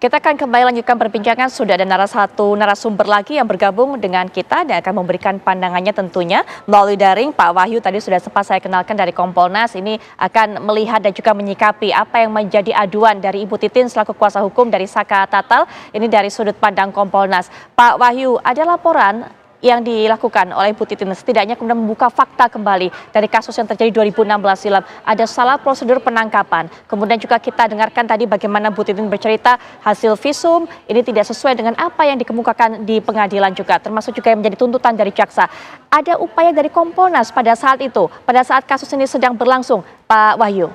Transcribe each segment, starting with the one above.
Kita akan kembali lanjutkan perbincangan. Sudah ada satu narasumber lagi yang bergabung dengan kita dan akan memberikan pandangannya tentunya melalui daring. Pak Wahyu tadi sudah sempat saya kenalkan dari Kompolnas. Ini akan melihat dan juga menyikapi apa yang menjadi aduan dari Ibu Titin selaku kuasa hukum dari Saka Tatal. Ini dari sudut pandang Kompolnas. Pak Wahyu, ada laporan yang dilakukan oleh Ibu Titin setidaknya kemudian membuka fakta kembali dari kasus yang terjadi 2016 silam. Ada salah prosedur penangkapan. Kemudian juga kita dengarkan tadi bagaimana Bu Titin bercerita hasil visum ini tidak sesuai dengan apa yang dikemukakan di pengadilan juga. Termasuk juga yang menjadi tuntutan dari jaksa. Ada upaya dari Kompolnas pada saat itu, pada saat kasus ini sedang berlangsung, Pak Wahyu.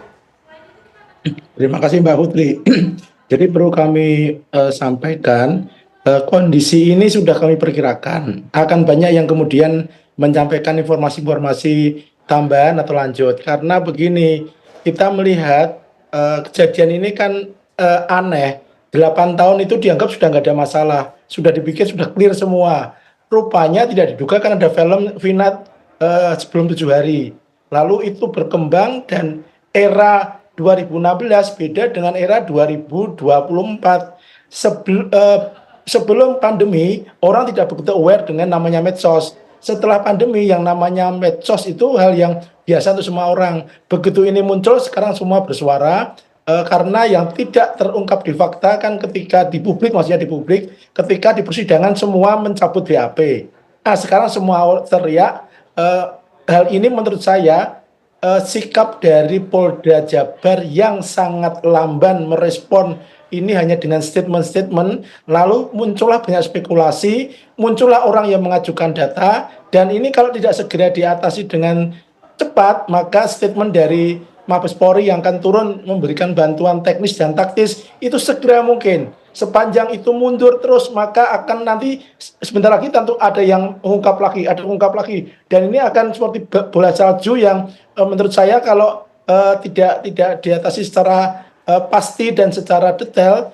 Terima kasih Mbak Putri. Jadi perlu kami sampaikan, kondisi ini sudah kami perkirakan. Akan banyak yang kemudian menyampaikan informasi-informasi tambahan atau lanjut. Karena begini, kita melihat kejadian ini kan aneh. 8 tahun itu dianggap sudah nggak ada masalah. Sudah dipikir sudah clear semua. Rupanya tidak diduga kan ada film Vinat sebelum 7 hari. Lalu itu berkembang dan era 2016 beda dengan era 2024. Sebelum pandemi, orang tidak begitu aware dengan namanya medsos. Setelah pandemi, yang namanya medsos itu hal yang biasa untuk semua orang. Begitu ini muncul, sekarang semua bersuara, karena yang tidak terungkap di fakta kan ketika di publik, maksudnya di publik, ketika di persidangan semua mencabut BAP. Nah, sekarang semua teriak, hal ini menurut saya, sikap dari Polda Jabar yang sangat lamban merespon ini hanya dengan statement-statement, lalu muncullah banyak spekulasi, muncullah orang yang mengajukan data, dan ini kalau tidak segera diatasi dengan cepat, maka statement dari Mabes Polri yang akan turun memberikan bantuan teknis dan taktis itu segera mungkin. Sepanjang itu mundur terus, maka akan nanti sebentar lagi tentu ada yang mengungkap lagi, ada mengungkap lagi, dan ini akan seperti bola salju yang menurut saya kalau tidak diatasi secara pasti dan secara detail,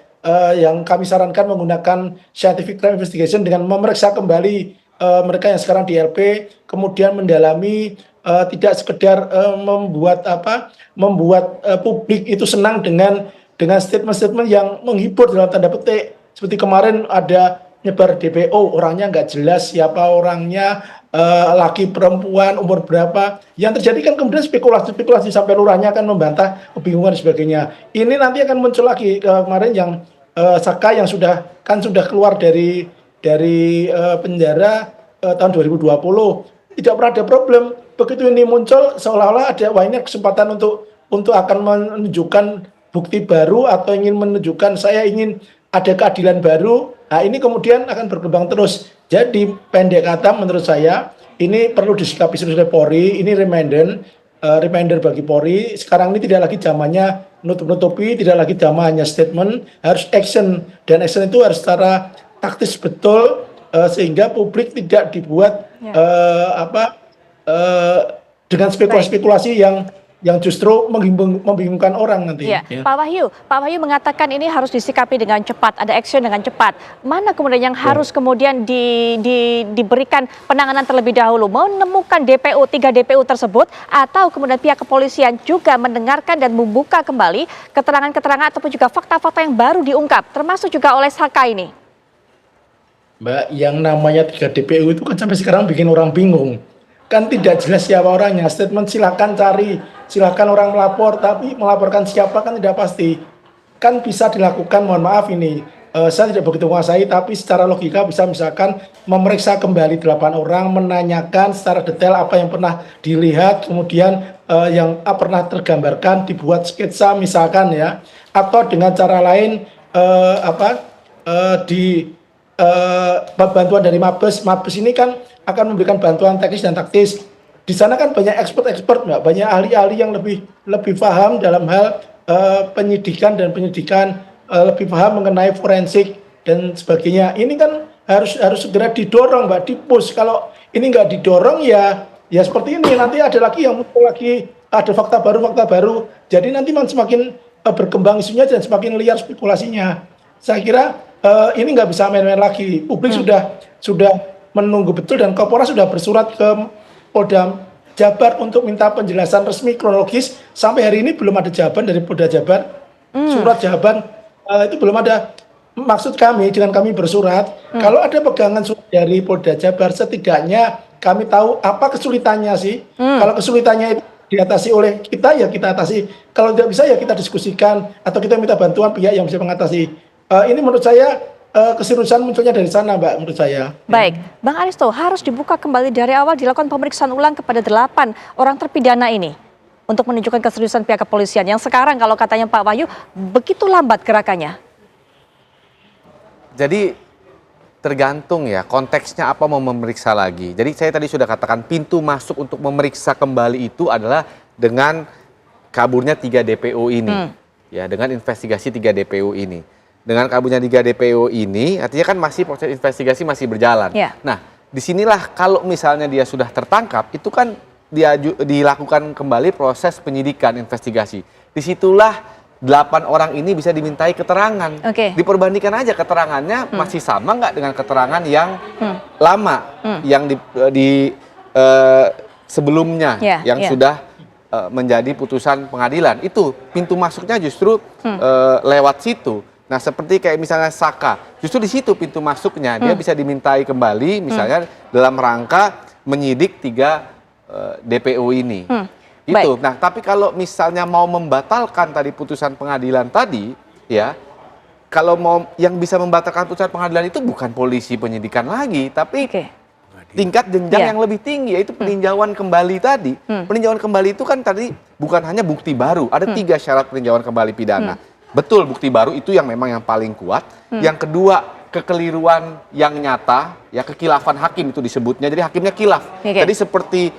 yang kami sarankan menggunakan scientific crime investigation dengan memeriksa kembali mereka yang sekarang di LP, kemudian mendalami, tidak sekedar membuat publik itu senang dengan statement-statement yang menghibur dalam tanda petik. Seperti kemarin ada nyebar DPO, orangnya nggak jelas siapa orangnya, laki perempuan, umur berapa. Yang terjadi kan kemudian spekulasi-spekulasi sampai lurahnya akan membantah, kebingungan dan sebagainya. Ini nanti akan muncul lagi kemarin yang Saka yang sudah keluar dari penjara tahun 2020. Tidak pernah ada problem. Begitu ini muncul seolah-olah ada wah ini kesempatan untuk akan menunjukkan bukti baru atau ingin menunjukkan saya ingin ada keadilan baru. Nah, ini kemudian akan berkembang terus. Jadi pendek kata menurut saya ini perlu disikapi oleh Polri. Ini reminder bagi Polri. Sekarang ini tidak lagi zamannya nutup-nutupi, tidak lagi zaman hanya statement, harus action, dan action itu harus secara taktis betul, sehingga publik tidak dibuat dengan spekulasi-spekulasi yang justru membingungkan orang nanti. Ya. Pak Wahyu mengatakan ini harus disikapi dengan cepat, ada action dengan cepat. Mana kemudian yang harus kemudian diberikan penanganan terlebih dahulu, menemukan DPO 3 DPO tersebut, atau kemudian pihak kepolisian juga mendengarkan dan membuka kembali keterangan-keterangan ataupun juga fakta-fakta yang baru diungkap, termasuk juga oleh Saka ini. Mbak, yang namanya 3 DPO itu kan sampai sekarang bikin orang bingung. Kan tidak jelas siapa orangnya. Statement silakan cari, silakan orang melapor, tapi melaporkan siapa kan tidak pasti. Kan bisa dilakukan, mohon maaf ini, saya tidak begitu menguasai, tapi secara logika bisa misalkan memeriksa kembali 8 orang, menanyakan secara detail apa yang pernah dilihat, kemudian yang pernah tergambarkan, dibuat sketsa misalkan ya, atau dengan cara lain bantuan dari Mabes ini kan akan memberikan bantuan teknis dan taktis. Di sana kan banyak expert, banyak ahli-ahli yang lebih paham dalam hal penyidikan, lebih paham mengenai forensik dan sebagainya. Ini kan harus segera didorong, Mbak, di-push. Kalau ini nggak didorong ya seperti ini, nanti ada lagi yang muncul lagi, ada fakta baru. Jadi nanti semakin berkembang isunya dan semakin liar spekulasinya. Saya kira ini nggak bisa main-main lagi. Publik sudah menunggu betul, dan Kompolnas sudah bersurat ke Polda Jabar untuk minta penjelasan resmi kronologis. Sampai hari ini belum ada jawaban dari Polda Jabar. Surat jawaban itu belum ada. maksud kami dengan kami bersurat, kalau ada pegangan surat dari Polda Jabar, setidaknya kami tahu apa kesulitannya sih. Kalau kesulitannya itu diatasi oleh kita, ya kita atasi. Kalau tidak bisa, ya kita diskusikan atau kita minta bantuan pihak yang bisa mengatasi. Ini menurut saya keseriusan munculnya dari sana, Mbak, menurut saya. Baik, Bang Aristo, harus dibuka kembali dari awal, dilakukan pemeriksaan ulang kepada 8 orang terpidana ini untuk menunjukkan keseriusan pihak kepolisian yang sekarang kalau katanya Pak Wahyu begitu lambat gerakannya. Jadi tergantung ya konteksnya apa mau memeriksa lagi. Jadi saya tadi sudah katakan pintu masuk untuk memeriksa kembali itu adalah dengan kaburnya 3 DPO ini. Ya, dengan investigasi 3 DPO ini. Dengan kaburnya 3 DPO ini artinya kan masih proses investigasi masih berjalan. Ya. Nah, disinilah kalau misalnya dia sudah tertangkap itu kan dilakukan kembali proses penyidikan investigasi. Disitulah 8 orang ini bisa dimintai keterangan. Oke. Diperbandingkan aja keterangannya masih sama nggak dengan keterangan yang lama, yang sebelumnya, yang sudah menjadi putusan pengadilan. Itu pintu masuknya justru lewat situ. Nah, seperti kayak misalnya Saka, justru di situ pintu masuknya dia bisa dimintai kembali, misalnya dalam rangka menyidik 3 DPO ini. Gitu. Nah, tapi kalau misalnya mau membatalkan tadi putusan pengadilan tadi, ya, kalau mau yang bisa membatalkan putusan pengadilan itu bukan polisi penyidikan lagi, tapi tingkat jenjang yang lebih tinggi, yaitu peninjauan kembali tadi. Peninjauan kembali itu kan tadi bukan hanya bukti baru, ada 3 syarat peninjauan kembali pidana. Betul, bukti baru itu yang memang yang paling kuat. Yang kedua, kekeliruan yang nyata, ya kekilafan hakim itu disebutnya. Jadi hakimnya kilaf. Jadi seperti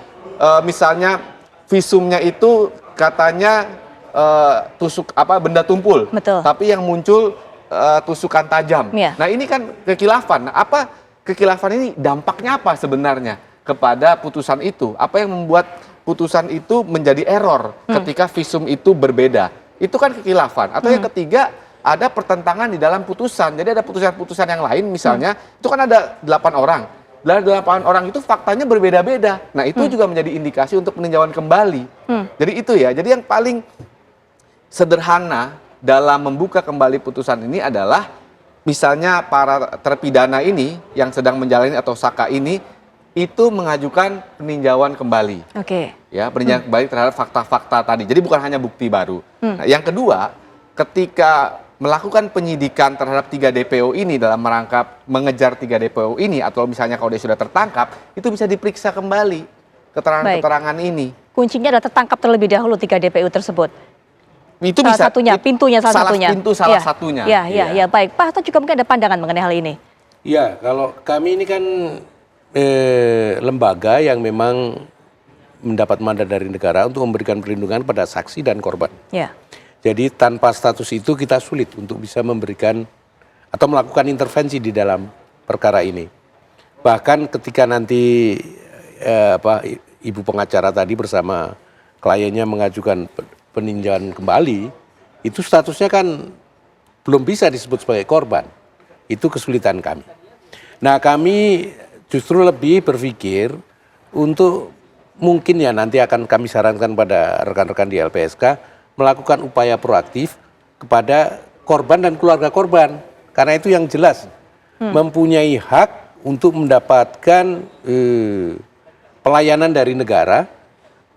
misalnya visumnya itu katanya benda tumpul, tapi yang muncul tusukan tajam. Nah, ini kan kekilafan. Nah, apa kekilafan ini dampaknya apa sebenarnya kepada putusan itu? Apa yang membuat putusan itu menjadi error ketika visum itu berbeda? Itu kan kekilafan. Atau yang ketiga, ada pertentangan di dalam putusan. Jadi ada putusan-putusan yang lain misalnya, itu kan ada 8 orang. Dari 8 orang itu faktanya berbeda-beda. Nah, itu juga menjadi indikasi untuk peninjauan kembali. Jadi itu ya. Jadi yang paling sederhana dalam membuka kembali putusan ini adalah misalnya para terpidana ini yang sedang menjalani atau Saka ini itu mengajukan peninjauan kembali. Ya, peninjauan kembali terhadap fakta-fakta tadi. Jadi bukan hanya bukti baru. Nah, yang kedua, ketika melakukan penyidikan terhadap 3 DPO ini dalam rangka mengejar 3 DPO ini, atau misalnya kalau dia sudah tertangkap, itu bisa diperiksa kembali keterangan-keterangan ini. Kuncinya adalah tertangkap terlebih dahulu 3 DPO tersebut. Itu salah bisa. Satunya, pintunya salah satunya. Pintu salah satunya. Ya, baik. Pak Hasto juga mungkin ada pandangan mengenai hal ini. Ya, kalau kami ini kan lembaga yang memang mendapat mandat dari negara untuk memberikan perlindungan pada saksi dan korban. Ya. Jadi tanpa status itu kita sulit untuk bisa memberikan atau melakukan intervensi di dalam perkara ini. Bahkan ketika nanti ibu pengacara tadi bersama kliennya mengajukan peninjauan kembali, itu statusnya kan belum bisa disebut sebagai korban. Itu kesulitan kami. Nah, kami justru lebih berpikir untuk mungkin ya nanti akan kami sarankan pada rekan-rekan di LPSK melakukan upaya proaktif kepada korban dan keluarga korban. Karena itu yang jelas, mempunyai hak untuk mendapatkan pelayanan dari negara,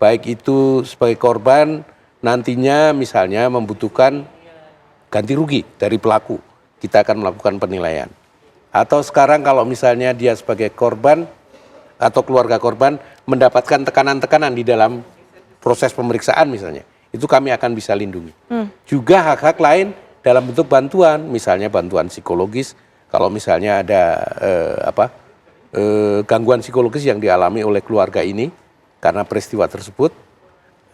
baik itu sebagai korban nantinya misalnya membutuhkan ganti rugi dari pelaku, kita akan melakukan penilaian. Atau sekarang kalau misalnya dia sebagai korban atau keluarga korban mendapatkan tekanan-tekanan di dalam proses pemeriksaan misalnya, itu kami akan bisa lindungi. Juga hak-hak lain dalam bentuk bantuan, misalnya bantuan psikologis, kalau misalnya ada gangguan psikologis yang dialami oleh keluarga ini karena peristiwa tersebut,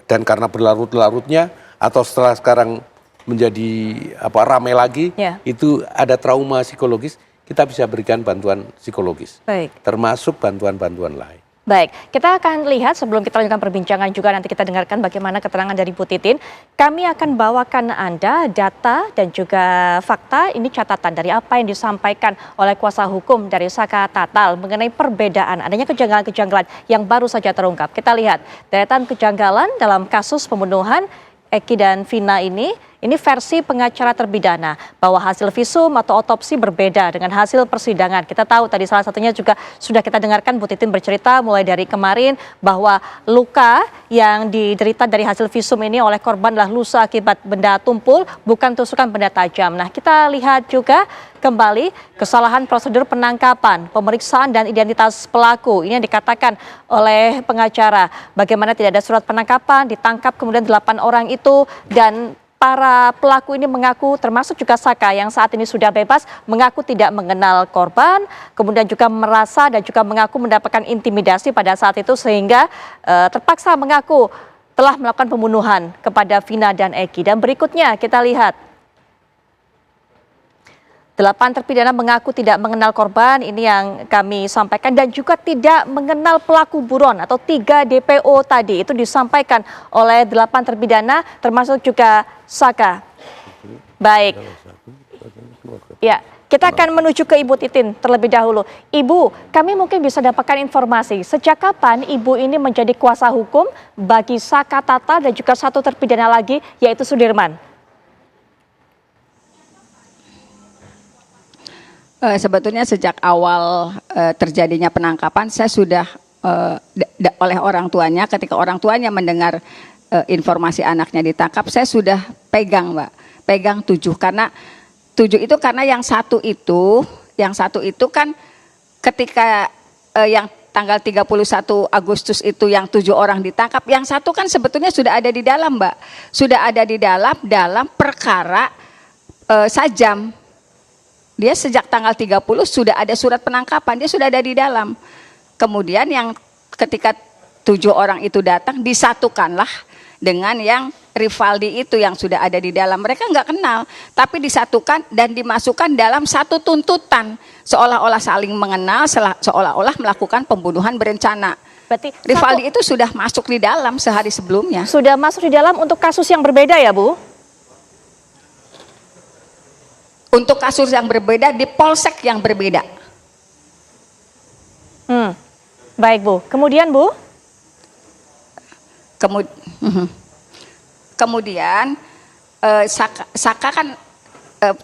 dan karena berlarut-larutnya, atau setelah sekarang menjadi ramai lagi, itu ada trauma psikologis, kita bisa berikan bantuan psikologis, termasuk bantuan-bantuan lain. Baik, kita akan lihat sebelum kita lanjutkan perbincangan juga nanti kita dengarkan bagaimana keterangan dari Bu Titin. Kami akan bawakan Anda data dan juga fakta, ini catatan dari apa yang disampaikan oleh kuasa hukum dari Saka Tatal mengenai perbedaan adanya kejanggalan-kejanggalan yang baru saja terungkap. Kita lihat deretan kejanggalan dalam kasus pembunuhan Eki dan Vina ini Ini versi pengacara terpidana bahwa hasil visum atau otopsi berbeda dengan hasil persidangan. Kita tahu tadi salah satunya juga sudah kita dengarkan Bu Titin bercerita mulai dari kemarin bahwa luka yang diderita dari hasil visum ini oleh korban adalah luka akibat benda tumpul, bukan tusukan benda tajam. Nah, kita lihat juga kembali kesalahan prosedur penangkapan, pemeriksaan dan identitas pelaku. Ini yang dikatakan oleh pengacara. Bagaimana tidak ada surat penangkapan, ditangkap kemudian 8 orang itu, dan para pelaku ini mengaku, termasuk juga Saka yang saat ini sudah bebas, mengaku tidak mengenal korban, kemudian juga merasa dan juga mengaku mendapatkan intimidasi pada saat itu sehingga terpaksa mengaku telah melakukan pembunuhan kepada Vina dan Eki. Dan berikutnya kita lihat. 8 terpidana mengaku tidak mengenal korban, ini yang kami sampaikan, dan juga tidak mengenal pelaku buron atau 3 DPO tadi. Itu disampaikan oleh 8 terpidana termasuk juga Saka. Baik. Ya, kita akan menuju ke Ibu Titin terlebih dahulu. Ibu, kami mungkin bisa dapatkan informasi sejak kapan Ibu ini menjadi kuasa hukum bagi Saka Tata dan juga 1 terpidana lagi yaitu Sudirman? Sebetulnya sejak awal terjadinya penangkapan, saya sudah oleh orang tuanya, ketika orang tuanya mendengar informasi anaknya ditangkap, saya sudah pegang, Mbak, pegang 7 karena 7 itu karena yang satu itu kan ketika yang tanggal 31 Agustus itu yang 7 orang ditangkap, yang satu kan sebetulnya sudah ada di dalam, Mbak, sudah ada di dalam perkara Sajam. Dia sejak tanggal 30 sudah ada surat penangkapan, dia sudah ada di dalam. Kemudian yang ketika 7 orang itu datang, disatukanlah dengan yang Rivaldi itu yang sudah ada di dalam. Mereka nggak kenal, tapi disatukan dan dimasukkan dalam satu tuntutan. Seolah-olah saling mengenal, seolah-olah melakukan pembunuhan berencana. Berarti Rivaldi itu sudah masuk di dalam sehari sebelumnya. Sudah masuk di dalam untuk kasus yang berbeda ya, Bu? Untuk kasus yang berbeda di polsek yang berbeda. Baik, Bu. Kemudian, Bu? Kemudian Saka kan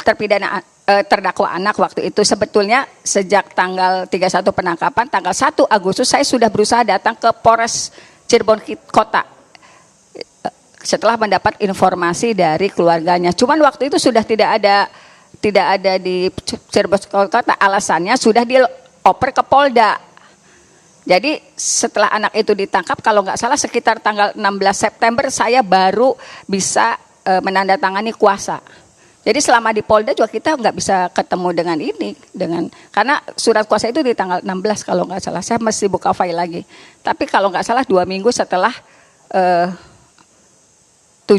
terpidana terdakwa anak waktu itu sebetulnya sejak tanggal 31 penangkapan, tanggal 1 Agustus saya sudah berusaha datang ke Polres Cirebon Kota setelah mendapat informasi dari keluarganya. Cuman waktu itu sudah tidak ada di Cirebon Kota, alasannya sudah dioper ke Polda. Jadi setelah anak itu ditangkap, kalau nggak salah sekitar tanggal 16 September saya baru bisa menandatangani kuasa. Jadi selama di Polda juga kita nggak bisa ketemu karena surat kuasa itu di tanggal 16 kalau nggak salah. Saya mesti buka file lagi. Tapi kalau nggak salah 2 minggu setelah 8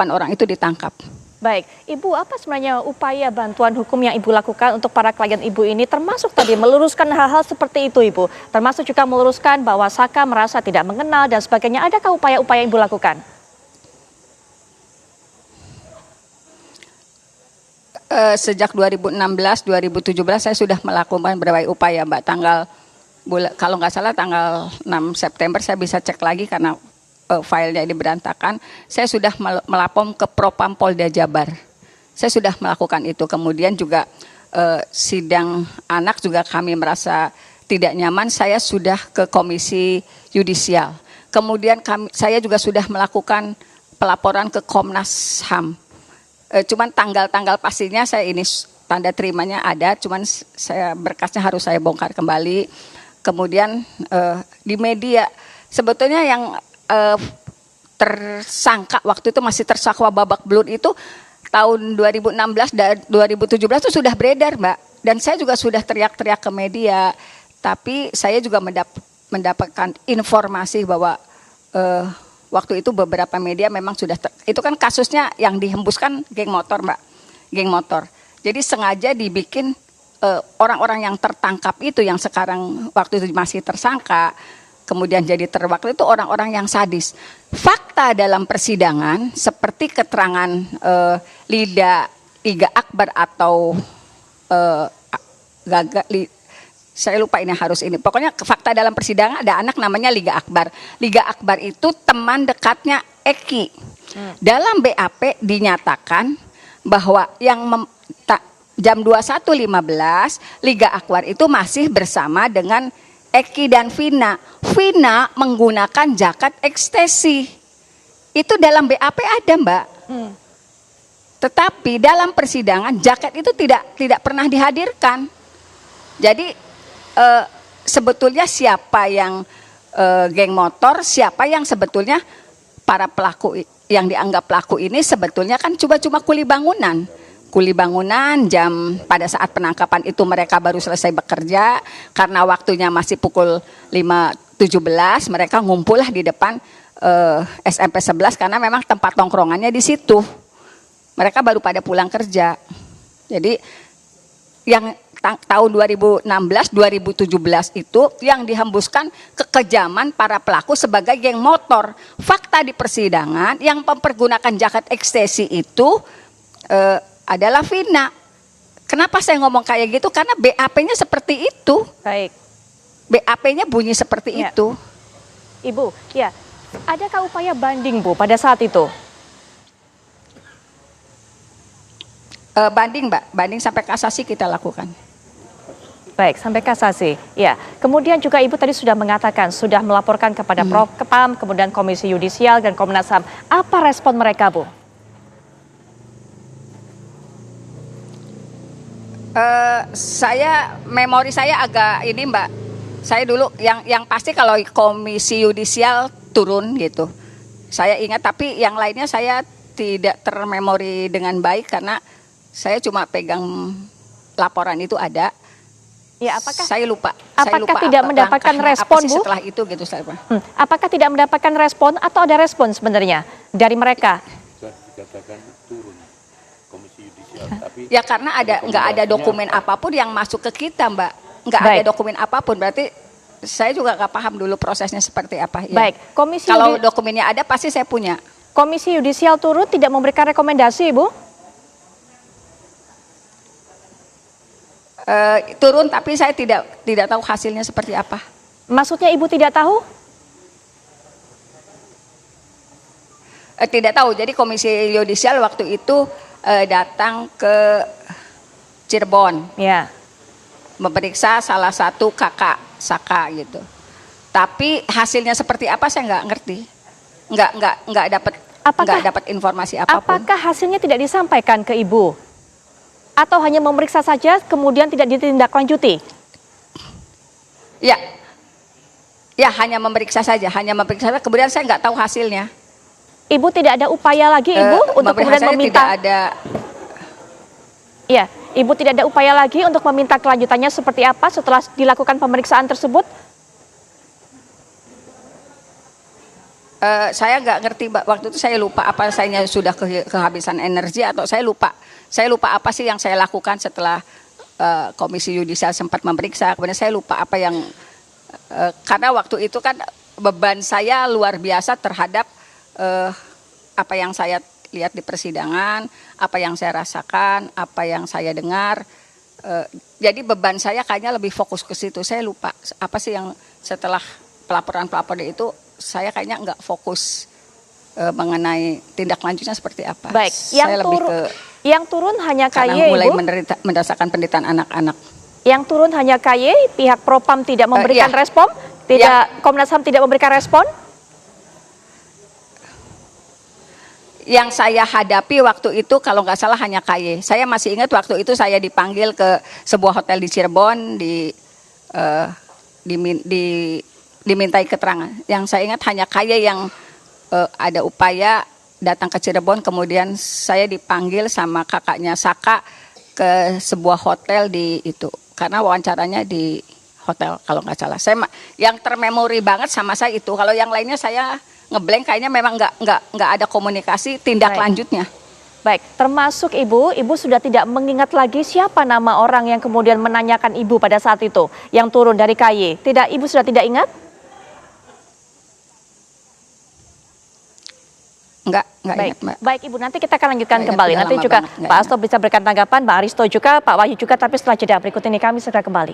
orang itu ditangkap. Baik, Ibu, apa sebenarnya upaya bantuan hukum yang Ibu lakukan untuk para klien Ibu ini, termasuk tadi meluruskan hal-hal seperti itu, Ibu? Termasuk juga meluruskan bahwa Saka merasa tidak mengenal dan sebagainya. Adakah upaya-upaya yang Ibu lakukan? Sejak 2016-2017 saya sudah melakukan berbagai upaya, Mbak. Kalau nggak salah tanggal 6 September saya bisa cek lagi karena filenya ini berantakan, saya sudah melapor ke Propam Polda Jabar. Saya sudah melakukan itu. Kemudian juga sidang anak juga kami merasa tidak nyaman, saya sudah ke Komisi Yudisial. Kemudian saya juga sudah melakukan pelaporan ke Komnas HAM. Cuman tanggal-tanggal pastinya saya ini tanda terimanya ada, cuman saya berkasnya harus saya bongkar kembali. Kemudian di media sebetulnya yang tersangka waktu itu masih tersangka babak belur itu tahun 2016 dan 2017 itu sudah beredar, Mbak. Dan saya juga sudah teriak-teriak ke media, tapi saya juga mendapatkan informasi bahwa waktu itu beberapa media memang sudah itu kan kasusnya yang dihembuskan geng motor, Mbak. Geng motor. Jadi sengaja dibikin orang-orang yang tertangkap itu yang sekarang waktu itu masih tersangka kemudian jadi terwakil itu orang-orang yang sadis. Fakta dalam persidangan seperti keterangan Liga Akbar atau saya lupa ini harus ini. Pokoknya fakta dalam persidangan ada anak namanya Liga Akbar. Liga Akbar itu teman dekatnya Eki. Dalam BAP dinyatakan bahwa jam 21.15 Liga Akbar itu masih bersama dengan Eki dan Vina. Vina menggunakan jaket ekstasi. Itu dalam BAP ada, Mbak. Tetapi dalam persidangan jaket itu tidak pernah dihadirkan. Jadi sebetulnya siapa yang geng motor, siapa yang sebetulnya para pelaku yang dianggap pelaku ini sebetulnya kan cuma kuli bangunan. Kuli bangunan pada saat penangkapan itu mereka baru selesai bekerja karena waktunya masih pukul 5.17 mereka ngumpullah di depan SMP 11 karena memang tempat tongkrongannya di situ. Mereka baru pada pulang kerja. Jadi yang tahun 2016, 2017 itu yang dihembuskan kekejaman para pelaku sebagai geng motor. Fakta di persidangan yang mempergunakan jaket ekstasi itu adalah Vina. Kenapa saya ngomong kayak gitu? Karena BAP-nya seperti itu. Baik. BAP-nya bunyi seperti itu. Ibu, ya. Adakah upaya banding, Bu, pada saat itu? Banding, Mbak. Banding sampai kasasi kita lakukan. Baik, sampai kasasi. Ya. Kemudian juga Ibu tadi sudah mengatakan sudah melaporkan kepada Propam, kemudian Komisi Yudisial dan Komnas HAM. Apa respon mereka, Bu? Memori saya agak ini, Mbak. Saya dulu yang pasti kalau Komisi Yudisial turun gitu. Saya ingat, tapi yang lainnya saya tidak termemori dengan baik karena saya cuma pegang laporan itu ada. Ya, apakah saya lupa? Apakah tidak mendapatkan respon, Bu? Setelah itu gitu saya. Apakah tidak mendapatkan respon atau ada respon sebenarnya dari mereka? Dikatakan turun Komisi Yudisial, tapi ya karena nggak ada dokumen apapun yang masuk ke kita, Mbak. Nggak ada dokumen apapun, berarti saya juga nggak paham dulu prosesnya seperti apa. Ya. Baik, kalau dokumennya ada pasti saya punya. Komisi Yudisial turun tidak memberikan rekomendasi, Bu? Turun, tapi saya tidak tahu hasilnya seperti apa. Maksudnya Ibu tidak tahu? Tidak tahu. Jadi Komisi Yudisial waktu itu datang ke Cirebon. Ya. Memeriksa salah satu kakak Saka gitu. Tapi hasilnya seperti apa saya nggak ngerti. Nggak dapat informasi apapun. Apakah hasilnya tidak disampaikan ke Ibu? Atau hanya memeriksa saja kemudian tidak ditindaklanjuti? Ya. Ya, hanya memeriksa saja, kemudian saya nggak tahu hasilnya. Ibu tidak ada upaya lagi, Ibu, untuk kemudian meminta? Tidak ada. Iya, Ibu tidak ada upaya lagi untuk meminta kelanjutannya seperti apa setelah dilakukan pemeriksaan tersebut? Saya nggak ngerti, Mbak. Waktu itu saya lupa apa saya sudah kehabisan energi atau saya lupa. Saya lupa apa sih yang saya lakukan setelah Komisi Yudisial sempat memeriksa. Kemudian saya lupa apa yang karena waktu itu kan beban saya luar biasa terhadap apa yang saya lihat di persidangan, apa yang saya rasakan, apa yang saya dengar. Jadi beban saya kayaknya lebih fokus ke situ. Saya lupa apa sih yang setelah pelaporan itu saya kayaknya nggak fokus mengenai tindak lanjutnya seperti apa. Baik, yang turun hanya KY, mulai Ibu? mendasarkan penderitaan anak-anak. Yang turun hanya KY, pihak Propam tidak memberikan respon? Komnas HAM tidak memberikan respon? Yang saya hadapi waktu itu kalau nggak salah hanya KY. Saya masih ingat waktu itu saya dipanggil ke sebuah hotel di Cirebon, dimintai keterangan. Yang saya ingat hanya KY yang ada upaya datang ke Cirebon, kemudian saya dipanggil sama kakaknya Saka ke sebuah hotel di itu. Karena wawancaranya di hotel kalau nggak salah. Yang termemori banget sama saya itu. Kalau yang lainnya saya ngeblank, kayaknya memang nggak ada komunikasi tindak lanjutnya. Baik, termasuk Ibu sudah tidak mengingat lagi siapa nama orang yang kemudian menanyakan Ibu pada saat itu yang turun dari KY. Ibu sudah tidak ingat? Enggak Baik, ingat, Mbak. Baik Ibu, nanti kita akan lanjutkan kembali. Nanti lama juga banget, Pak Hasto bisa berikan tanggapan, Pak Aristo juga, Pak Wahyu juga, tapi setelah jeda berikut ini kami segera kembali.